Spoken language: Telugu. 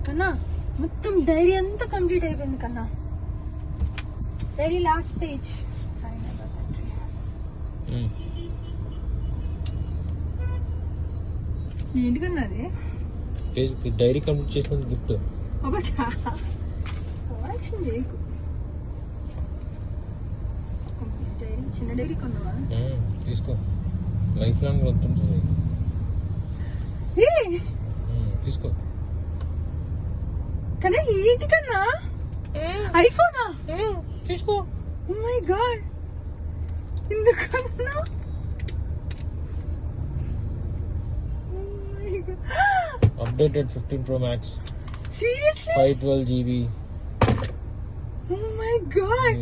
కన్నా మొత్తం డైరీ అంతా కంప్లీట్ అయిపోయింది కన్నా. డైరీ లాస్ట్ పేజ్ సైన్ ఏంటికన్నా అది డైరీ కంప్లీట్ చేసిన గిఫ్ట్. అబ్బా కలెక్షన్ చేయకు. డైరీ చిన్న డైరీ కొన్నావా? తీసుకో, లైఫ్ లాంగ్ వస్తుంటుంది. తీసుకో కన్నా. ఏంటి కన్నా? ఐఫోనా? తీసుకో. ఓ మై గాడ్, ఎందుకన్నా? Updated 15 Pro Max. Seriously? 512 GB. Oh my god.